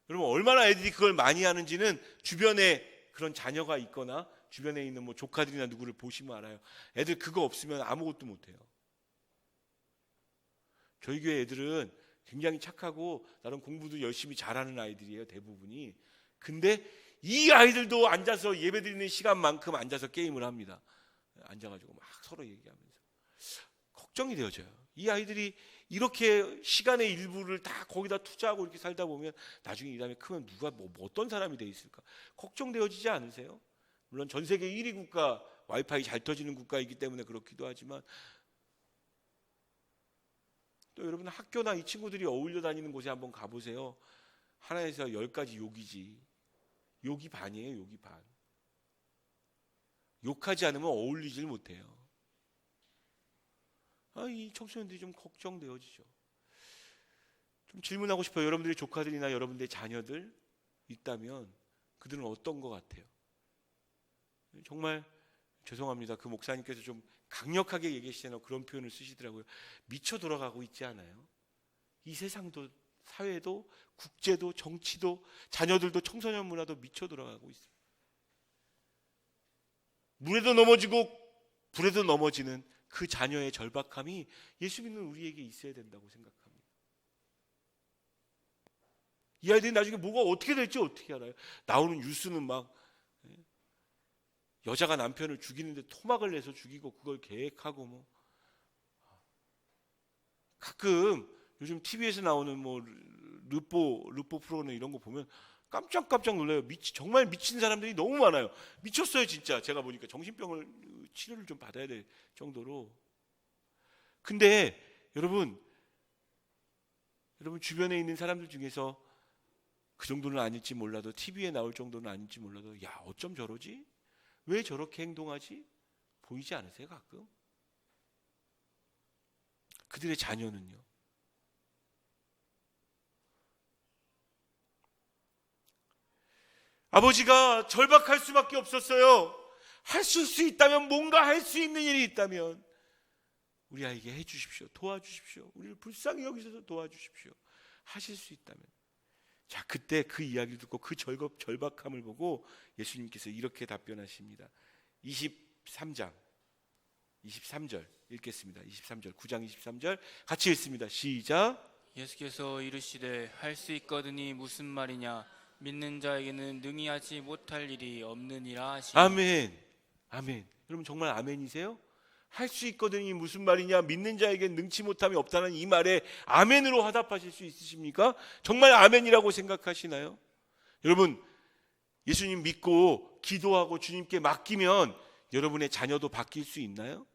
A: 여러분, 얼마나 애들이 그걸 많이 하는지는 주변에 그런 자녀가 있거나 주변에 있는 뭐 조카들이나 누구를 보시면 알아요. 애들 그거 없으면 아무것도 못해요. 저희 교회 애들은 굉장히 착하고 나름 공부도 열심히 잘하는 아이들이에요, 대부분이. 근데 이 아이들도 앉아서 예배드리는 시간만큼 앉아서 게임을 합니다. 앉아가지고 막 서로 얘기하면서 걱정이 되어져요. 이 아이들이 이렇게 시간의 일부를 다 거기다 투자하고 이렇게 살다 보면 나중에 이 다음에 크면 누가 뭐 어떤 사람이 돼 있을까 걱정되어지지 않으세요? 물론 전 세계 1위 국가, 와이파이 잘 터지는 국가이기 때문에 그렇기도 하지만, 또 여러분 학교나 이 친구들이 어울려 다니는 곳에 한번 가보세요. 하나에서 10가지 욕이지. 욕이 반이에요. 욕이 반. 욕하지 않으면 어울리질 못해요. 이 청소년들이 좀 걱정되어지죠. 좀 질문하고 싶어요. 여러분들의 조카들이나 여러분들의 자녀들 있다면 그들은 어떤 것 같아요? 정말 죄송합니다. 그 목사님께서 좀 강력하게 얘기하시잖아요. 그런 표현을 쓰시더라고요. 미쳐 돌아가고 있지 않아요? 이 세상도, 사회도, 국제도, 정치도, 자녀들도, 청소년 문화도 미쳐 돌아가고 있어요. 물에도 넘어지고 불에도 넘어지는 그 자녀의 절박함이 예수 믿는 우리에게 있어야 된다고 생각합니다. 이 아이들이 나중에 뭐가 어떻게 될지 어떻게 알아요? 나오는 뉴스는 막 여자가 남편을 죽이는데 토막을 내서 죽이고 그걸 계획하고, 뭐 가끔 요즘 TV에서 나오는 뭐 르뽀 프로는 이런 거 보면 깜짝깜짝 놀라요. 정말 미친 사람들이 너무 많아요. 미쳤어요, 진짜. 제가 보니까 정신병을 치료를 좀 받아야 될 정도로. 근데 여러분 주변에 있는 사람들 중에서 그 정도는 아닐지 몰라도, TV에 나올 정도는 아닐지 몰라도, 야, 어쩜 저러지? 왜 저렇게 행동하지? 보이지 않으세요, 가끔? 그들의 자녀는요. 아버지가 절박할 수밖에 없었어요. 하실 수 있다면, 뭔가 할 수 있는 일이 있다면 우리 아이에게 해주십시오. 도와주십시오. 우리를 불쌍히 여기셔서 도와주십시오. 하실 수 있다면. 자, 그때 그 이야기를 듣고 그 절박함을 보고 예수님께서 이렇게 답변하십니다. 23장 23절 읽겠습니다. 23절, 9장 23절 같이 읽습니다. 시작.
B: 예수께서 이르시되 할 수 있거든이 무슨 말이냐, 믿는 자에게는 능히 하지 못할 일이 없느니라 하시니.
A: 아멘. 아멘. 여러분 정말 아멘이세요? 할 수 있거든이 무슨 말이냐, 믿는 자에게 능치 못함이 없다는 이 말에 아멘으로 화답하실 수 있으십니까? 정말 아멘이라고 생각하시나요? 여러분, 예수님 믿고 기도하고 주님께 맡기면 여러분의 자녀도 바뀔 수 있나요?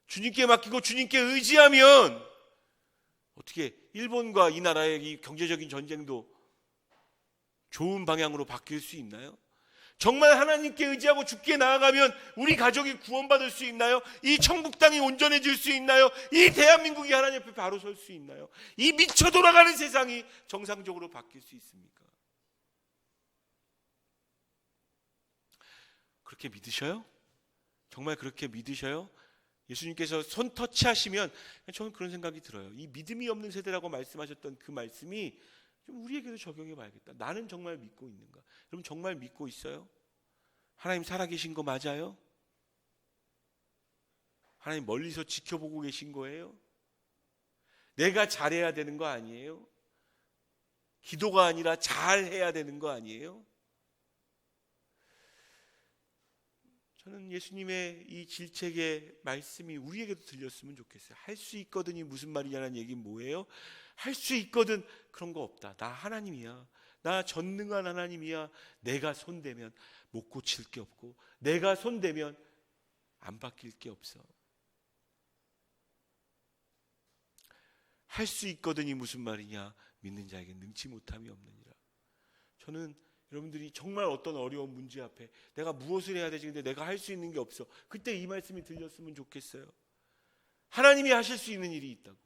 A: 주님께 맡기고 주님께 의지하면 어떻게 일본과 이 나라의 이 경제적인 전쟁도 좋은 방향으로 바뀔 수 있나요? 정말 하나님께 의지하고 주께 나아가면 우리 가족이 구원받을 수 있나요? 이 천국 땅이 온전해질 수 있나요? 이 대한민국이 하나님 앞에 바로 설 수 있나요? 이 미쳐 돌아가는 세상이 정상적으로 바뀔 수 있습니까? 그렇게 믿으셔요? 정말 그렇게 믿으셔요? 예수님께서 손 터치하시면 저는 그런 생각이 들어요. 이 믿음이 없는 세대라고 말씀하셨던 그 말씀이 좀 우리에게도 적용해 봐야겠다. 나는 정말 믿고 있는가? 여러분 정말 믿고 있어요? 하나님 살아계신 거 맞아요? 하나님 멀리서 지켜보고 계신 거예요? 내가 잘해야 되는 거 아니에요? 기도가 아니라 잘해야 되는 거 아니에요? 저는 예수님의 이 질책의 말씀이 우리에게도 들렸으면 좋겠어요. 할 수 있거든이 무슨 말이냐는 얘기는 뭐예요? 할 수 있거든 그런 거 없다. 나 하나님이야. 나 전능한 하나님이야. 내가 손대면 못 고칠 게 없고 내가 손대면 안 바뀔 게 없어. 할 수 있거든이 무슨 말이냐? 믿는 자에게 능치 못함이 없느니라. 저는 여러분들이 정말 어떤 어려운 문제 앞에 내가 무엇을 해야 되지? 근데 내가 할 수 있는 게 없어. 그때 이 말씀이 들렸으면 좋겠어요. 하나님이 하실 수 있는 일이 있다고.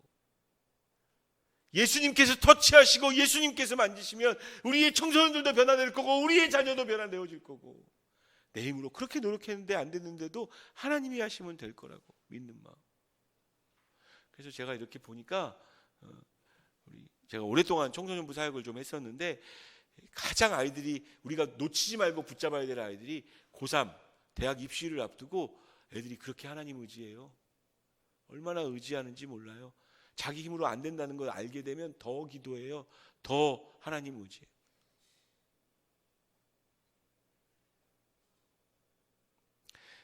A: 예수님께서 터치하시고 예수님께서 만지시면 우리의 청소년들도 변화될 거고 우리의 자녀도 변화되어질 거고 내 힘으로 그렇게 노력했는데 안 됐는데도 하나님이 하시면 될 거라고 믿는 마음. 그래서 제가 이렇게 보니까 제가 오랫동안 청소년부 사역을 좀 했었는데 가장 아이들이 우리가 놓치지 말고 붙잡아야 될 아이들이 고3 대학 입시를 앞두고 애들이 그렇게 하나님 의지해요. 얼마나 의지하는지 몰라요. 자기 힘으로 안 된다는 걸 알게 되면 더 기도해요. 더 하나님 의지해요.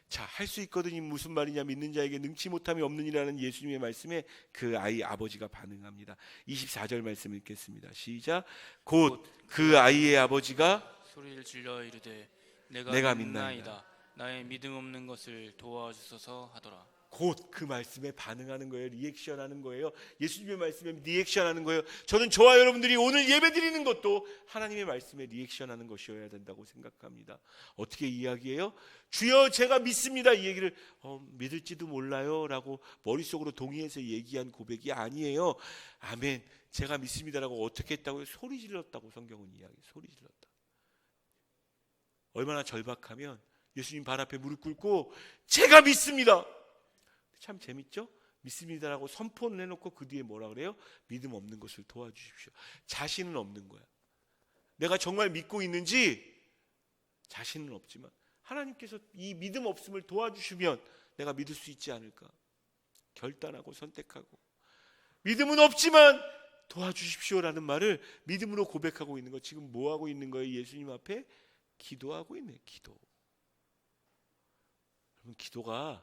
A: 자, 할 수 있거든이 무슨 말이냐? 믿는 자에게 능치 못함이 없느니라는 예수님의 말씀에 그 아이 아버지가 반응합니다. 24절 말씀 읽겠습니다. 시작. 곧 그 아이의 아버지가
B: 소리를 질러 이르되
A: 내가
B: 내가
A: 믿나이다.
B: 믿나이다. 나의 믿음 없는 것을 도와주소서 하더라.
A: 곧 그 말씀에 반응하는 거예요. 리액션하는 거예요. 예수님의 말씀에 리액션하는 거예요. 저는 저와 여러분들이 오늘 예배드리는 것도 하나님의 말씀에 리액션하는 것이어야 된다고 생각합니다. 어떻게 이야기해요? 주여 제가 믿습니다. 이 얘기를 믿을지도 몰라요 라고 머릿속으로 동의해서 얘기한 고백이 아니에요. 아멘 제가 믿습니다라고 어떻게 했다고요? 소리 질렀다고 성경은 이야기해요. 소리 질렀다. 얼마나 절박하면 예수님 발 앞에 무릎 꿇고 제가 믿습니다. 참 재밌죠? 믿습니다라고 선포를 해놓고 그 뒤에 뭐라 그래요? 믿음 없는 것을 도와주십시오. 자신은 없는 거야. 내가 정말 믿고 있는지 자신은 없지만 하나님께서 이 믿음 없음을 도와주시면 내가 믿을 수 있지 않을까? 결단하고 선택하고 믿음은 없지만 도와주십시오라는 말을 믿음으로 고백하고 있는 거. 지금 뭐 하고 있는 거예요? 예수님 앞에 기도하고 있네. 기도. 여러분 기도가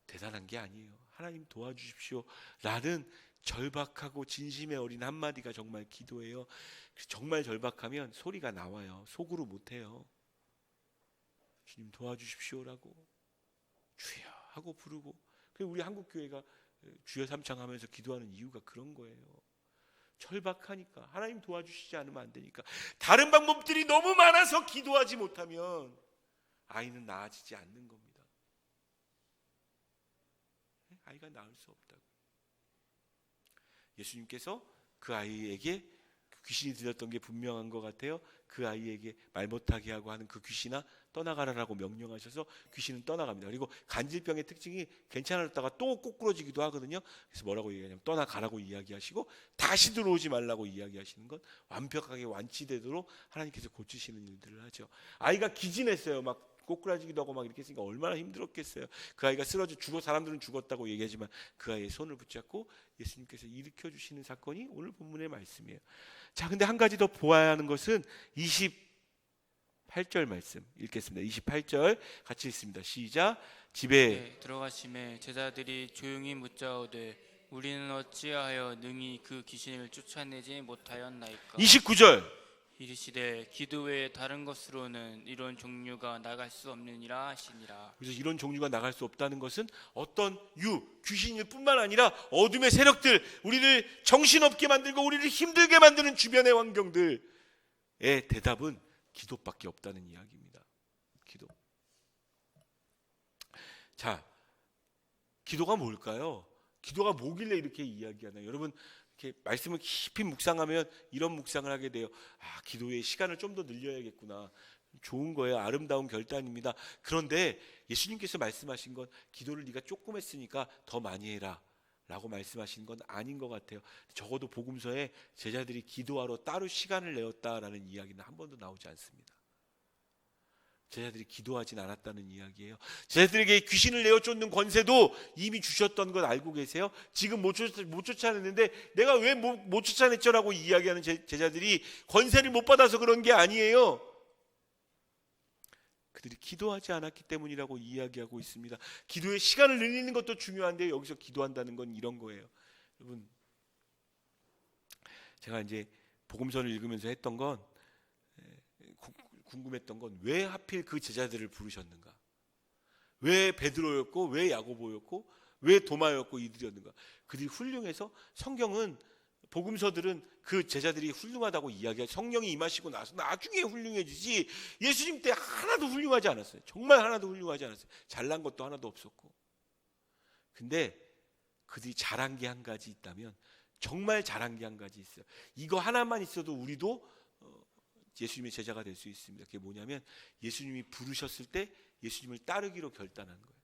A: 대단한 게 아니에요. 하나님 도와주십시오 라는 절박하고 진심의 어린 한마디가 정말 기도예요. 정말 절박하면 소리가 나와요. 속으로 못해요. 주님 도와주십시오라고 주여 하고 부르고. 우리 한국교회가 주여 삼창하면서 기도하는 이유가 그런 거예요. 절박하니까. 하나님 도와주시지 않으면 안 되니까. 다른 방법들이 너무 많아서 기도하지 못하면 아이는 나아지지 않는 겁니다. 아이가 낳을 수 없다고. 예수님께서 그 아이에게 귀신이 들렸던 게 분명한 것 같아요. 그 아이에게 말 못하게 하고 하는 그 귀신아 떠나가라라고 명령하셔서 귀신은 떠나갑니다. 그리고 간질병의 특징이 괜찮았다가 또 꼬꾸러지기도 하거든요. 그래서 뭐라고 얘기하냐면 떠나가라고 이야기하시고 다시 들어오지 말라고 이야기하시는 건 완벽하게 완치되도록 하나님께서 고치시는 일들을 하죠. 아이가 기진했어요. 막 꼬꾸라지기도 하고 막 이렇게 했으니까 얼마나 힘들었겠어요. 그 아이가 쓰러져 죽어 사람들은 죽었다고 얘기하지만 그 아이의 손을 붙잡고 예수님께서 일으켜 주시는 사건이 오늘 본문의 말씀이에요. 자, 근데 한 가지 더 보아야 하는 것은 28절 말씀 읽겠습니다. 28절 같이 읽습니다. 시작. 집에
B: 들어가심에 제자들이 조용히 묻자오되 우리는 어찌하여 능히 그 귀신을 쫓아내지 못하였나이까.
A: 29절
B: 이르시되 기도 외에 다른 것으로는 이런 종류가 나갈 수 없느니라 하시니라.
A: 그래서 이런 종류가 나갈 수 없다는 것은 어떤 귀신일 뿐만 아니라 어둠의 세력들, 우리를 정신없게 만들고 우리를 힘들게 만드는 주변의 환경들의 대답은 기도밖에 없다는 이야기입니다. 기도. 자, 기도가 뭘까요? 기도가 뭐길래 이렇게 이야기하나요? 여러분 이렇게 말씀을 깊이 묵상하면 이런 묵상을 하게 돼요. 아, 기도의 시간을 좀 더 늘려야겠구나. 좋은 거예요. 아름다운 결단입니다. 그런데 예수님께서 말씀하신 건 기도를 네가 조금 했으니까 더 많이 해라 라고 말씀하신 건 아닌 것 같아요. 적어도 복음서에 제자들이 기도하러 따로 시간을 내었다라는 이야기는 한 번도 나오지 않습니다. 제자들이 기도하진 않았다는 이야기예요. 제자들에게 귀신을 내어 쫓는 권세도 이미 주셨던 걸 알고 계세요? 지금 못 쫓아냈는데 내가 왜 못 쫓아냈죠라고 이야기하는 제자들이 권세를 못 받아서 그런 게 아니에요. 그들이 기도하지 않았기 때문이라고 이야기하고 있습니다. 기도의 시간을 늘리는 것도 중요한데 여기서 기도한다는 건 이런 거예요. 여러분, 제가 이제 복음서를 읽으면서 했던 건 궁금했던 건 왜 하필 그 제자들을 부르셨는가? 왜 베드로였고 왜 야고보였고 왜 도마였고 이들이었는가? 그들이 훌륭해서 성경은 복음서들은 그 제자들이 훌륭하다고 이야기하고 성령이 임하시고 나서 나중에 훌륭해지지 예수님 때 하나도 훌륭하지 않았어요. 정말 하나도 훌륭하지 않았어요. 잘난 것도 하나도 없었고. 근데 그들이 잘한 게 한 가지 있다면 정말 잘한 게 한 가지 있어요. 이거 하나만 있어도 우리도 예수님의 제자가 될 수 있습니다. 그게 뭐냐면 예수님이 부르셨을 때 예수님을 따르기로 결단한 거예요.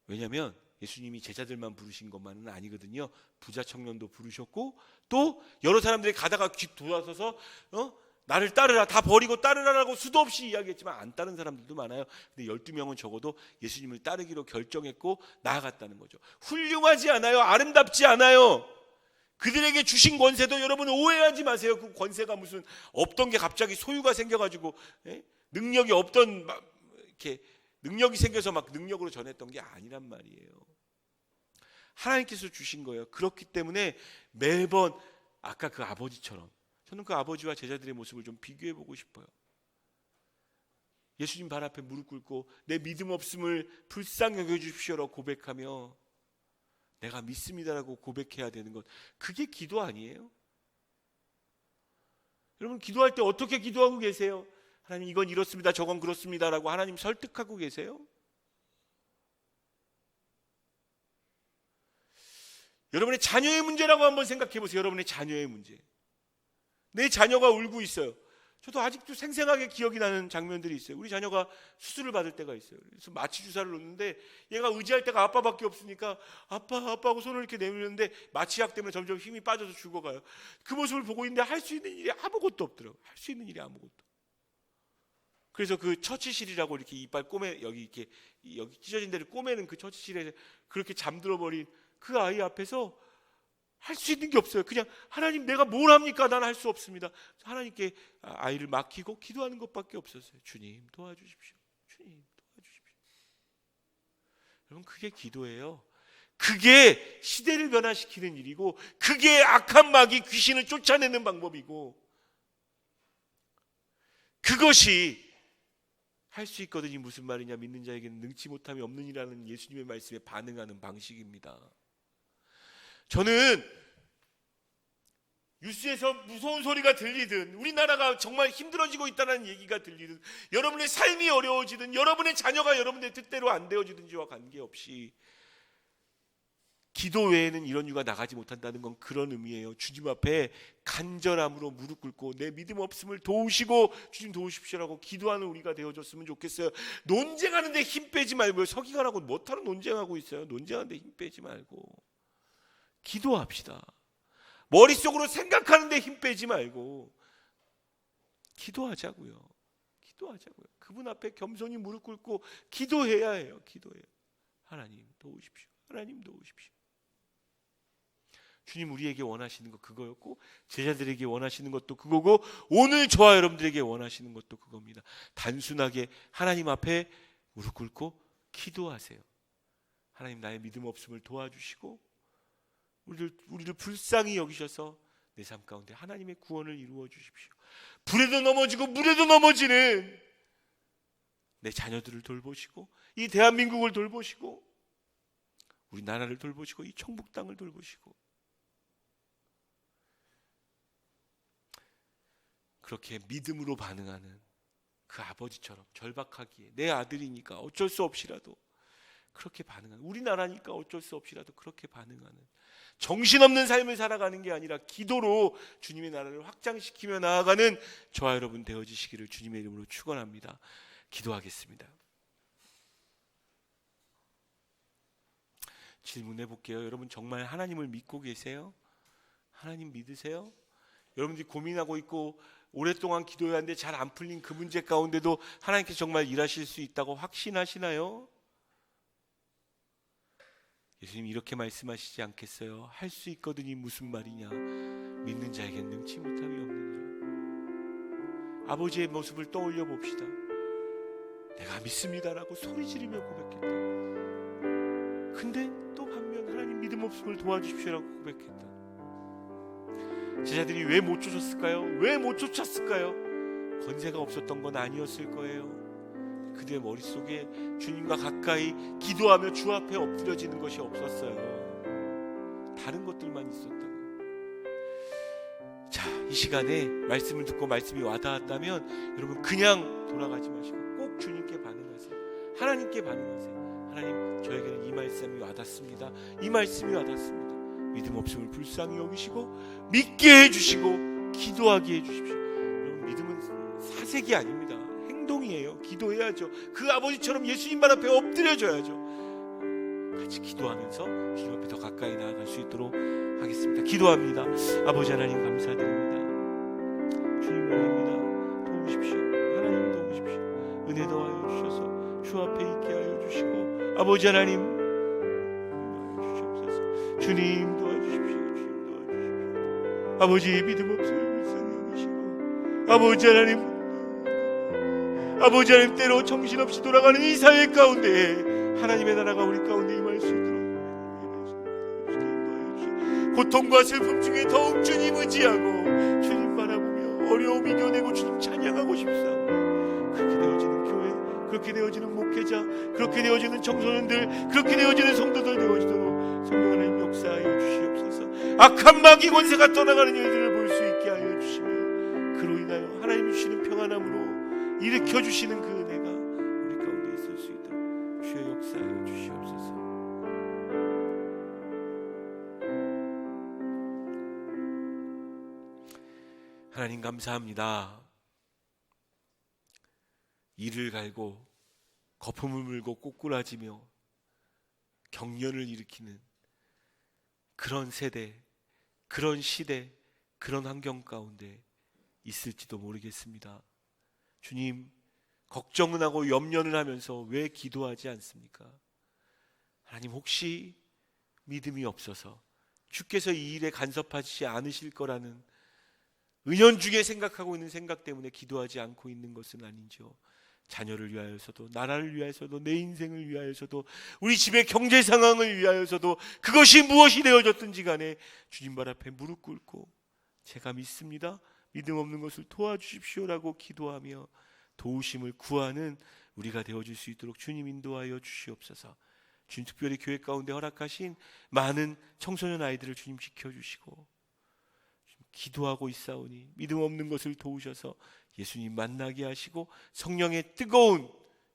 A: 왜냐하면 예수님이 제자들만 부르신 것만은 아니거든요. 부자 청년도 부르셨고 또 여러 사람들이 가다가 귀 돌아서서 나를 따르라, 다 버리고 따르라라고 수도 없이 이야기했지만 안 따른 사람들도 많아요. 근데 12명은 적어도 예수님을 따르기로 결정했고 나아갔다는 거죠. 훌륭하지 않아요. 아름답지 않아요. 그들에게 주신 권세도 여러분 오해하지 마세요. 그 권세가 무슨 없던 게 갑자기 소유가 생겨가지고 능력이 없던 이렇게 능력이 생겨서 막 능력으로 전했던 게 아니란 말이에요. 하나님께서 주신 거예요. 그렇기 때문에 매번 아까 그 아버지처럼 저는 그 아버지와 제자들의 모습을 좀 비교해 보고 싶어요. 예수님 발 앞에 무릎 꿇고 내 믿음 없음을 불쌍히 여겨주십시오라고 고백하며 내가 믿습니다라고 고백해야 되는 것, 그게 기도 아니에요? 여러분 기도할 때 어떻게 기도하고 계세요? 하나님 이건 이렇습니다, 저건 그렇습니다라고 하나님 설득하고 계세요? 여러분의 자녀의 문제라고 한번 생각해 보세요. 여러분의 자녀의 문제. 내 자녀가 울고 있어요. 저도 아직도 생생하게 기억이 나는 장면들이 있어요. 우리 자녀가 수술을 받을 때가 있어요. 그래서 마취 주사를 놓는데 얘가 의지할 데가 아빠밖에 없으니까 아빠 하고 손을 이렇게 내밀는데 마취약 때문에 점점 힘이 빠져서 죽어가요. 그 모습을 보고 있는데 할 수 있는 일이 아무것도 없더라고요. 할 수 있는 일이 아무것도. 그래서 그 처치실이라고 이렇게 이빨 꼬매 여기 이렇게 여기 찢어진 데를 꼬매는 그 처치실에 그렇게 잠들어 버린 그 아이 앞에서 할 수 있는 게 없어요. 그냥 하나님 내가 뭘 합니까? 난 할 수 없습니다. 하나님께 아이를 맡기고 기도하는 것밖에 없었어요. 주님 도와주십시오. 주님 도와주십시오. 여러분 그게 기도예요. 그게 시대를 변화시키는 일이고 그게 악한 마귀 귀신을 쫓아내는 방법이고 그것이 할 수 있거든요. 무슨 말이냐? 믿는 자에게는 능치 못함이 없는 이라는 예수님의 말씀에 반응하는 방식입니다. 저는 뉴스에서 무서운 소리가 들리든 우리나라가 정말 힘들어지고 있다는 얘기가 들리든 여러분의 삶이 어려워지든 여러분의 자녀가 여러분의 뜻대로 안 되어지든지와 관계없이 기도 외에는 이런 이유가 나가지 못한다는 건 그런 의미예요. 주님 앞에 간절함으로 무릎 꿇고 내 믿음 없음을 도우시고 주님 도우십시오라고 기도하는 우리가 되어줬으면 좋겠어요. 논쟁하는데 힘 빼지 말고요. 서기관하고 못하는 논쟁하고 있어요. 논쟁하는데 힘 빼지 말고 기도합시다. 머릿속으로 생각하는데 힘 빼지 말고 기도하자고요. 기도하자고요. 그분 앞에 겸손히 무릎 꿇고 기도해야 해요. 기도해요. 하나님 도우십시오. 하나님 도우십시오. 주님 우리에게 원하시는 거 그거였고 제자들에게 원하시는 것도 그거고 오늘 저와 여러분들에게 원하시는 것도 그겁니다. 단순하게 하나님 앞에 무릎 꿇고 기도하세요. 하나님 나의 믿음 없음을 도와주시고 우리를 불쌍히 여기셔서 내 삶 가운데 하나님의 구원을 이루어 주십시오. 불에도 넘어지고 물에도 넘어지는 내 자녀들을 돌보시고 이 대한민국을 돌보시고 우리 나라를 돌보시고 이 천국 땅을 돌보시고 그렇게 믿음으로 반응하는 그 아버지처럼 절박하기에 내 아들이니까 어쩔 수 없이라도 그렇게 반응하는 우리나라니까 어쩔 수 없이라도 그렇게 반응하는 정신없는 삶을 살아가는 게 아니라 기도로 주님의 나라를 확장시키며 나아가는 저와 여러분 되어지시기를 주님의 이름으로 축원합니다. 기도하겠습니다. 질문해 볼게요. 여러분 정말 하나님을 믿고 계세요? 하나님 믿으세요? 여러분들이 고민하고 있고 오랫동안 기도해야 하는데 잘 안 풀린 그 문제 가운데도 하나님께서 정말 일하실 수 있다고 확신하시나요? 예수님 이렇게 말씀하시지 않겠어요? 할 수 있거든이 무슨 말이냐? 믿는 자에겐 능치 못함이 없느니라. 아버지의 모습을 떠올려 봅시다. 내가 믿습니다라고 소리 지르며 고백했다. 근데 또 반면 하나님 믿음 없음을 도와주십시오라고 고백했다. 제자들이 왜 못 쫓았을까요? 왜 못 쫓았을까요? 권세가 없었던 건 아니었을 거예요. 그들의 머릿속에 주님과 가까이 기도하며 주 앞에 엎드려지는 것이 없었어요. 다른 것들만 있었다고. 자, 이 시간에 말씀을 듣고 말씀이 와닿았다면 여러분 그냥 돌아가지 마시고 꼭 주님께 반응하세요. 하나님께 반응하세요. 하나님, 저에게는 이 말씀이 와닿습니다. 이 말씀이 와닿습니다. 믿음 없음을 불쌍히 여기시고 믿게 해주시고 기도하게 해주십시오. 여러분, 믿음은 사색이 아닙니다. 행동이에요. 기도해야죠. 그 아버지처럼 예수님 발 앞에 엎드려져야죠. 같이 기도하면서 주님 앞에 더 가까이 나아갈 수 있도록 하겠습니다. 기도합니다. 아버지 하나님 감사드립니다. 주님 원합니다. 도우십시오. 하나님 도우십시오. 은혜 더하여 주셔서 주 앞에 있게 하여 주시고 아버지 하나님 도와주시옵소서. 주님 도와주십시오. 주님 도와주십시오. 아버지 믿음 없음을 불쌍히 여기시고 아버지 하나님 때로 정신없이 돌아가는 이 사회 가운데 하나님의 나라가 우리 가운데 임할 수 있도록 고통과 슬픔 중에 더욱 주님 의지하고 주님 바라보며 어려움 이겨내고 주님 찬양하고 싶사오니 그렇게 되어지는 교회, 그렇게 되어지는 목회자, 그렇게 되어지는 청소년들, 그렇게 되어지는 성도들 되어지도록 성령 하나님 역사하여 주시옵소서. 악한 마귀 권세가 떠나가는 일들을 볼 수 있게 하여 주시며 그로 인하여 하나님 주시는 평안함으로 일으켜 주시는 그 은혜가 우리 가운데 있을 수 있도록 주여 역사하여 주시옵소서. 하나님 감사합니다. 이를 갈고 거품을 물고 꼬꾸라지며 경련을 일으키는 그런 세대, 그런 시대, 그런 환경 가운데 있을지도 모르겠습니다. 주님, 걱정은 하고 염려는 하면서 왜 기도하지 않습니까? 하나님, 혹시 믿음이 없어서 주께서 이 일에 간섭하지 않으실 거라는 은연중에 생각하고 있는 생각 때문에 기도하지 않고 있는 것은 아닌지요. 자녀를 위하여서도, 나라를 위하여서도, 내 인생을 위하여서도, 우리 집의 경제 상황을 위하여서도, 그것이 무엇이 되어졌든지 간에 주님 발 앞에 무릎 꿇고 제가 믿습니다, 믿음 없는 것을 도와주십시오라고 기도하며 도우심을 구하는 우리가 되어줄 수 있도록 주님 인도하여 주시옵소서. 주님, 특별히 교회 가운데 허락하신 많은 청소년 아이들을 주님 지켜주시고 기도하고 있사오니 믿음 없는 것을 도우셔서 예수님 만나게 하시고 성령의 뜨거운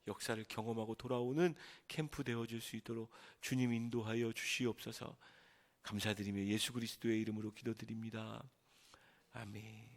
A: 역사를 경험하고 돌아오는 캠프 되어줄 수 있도록 주님 인도하여 주시옵소서. 감사드리며 예수 그리스도의 이름으로 기도드립니다. 아멘.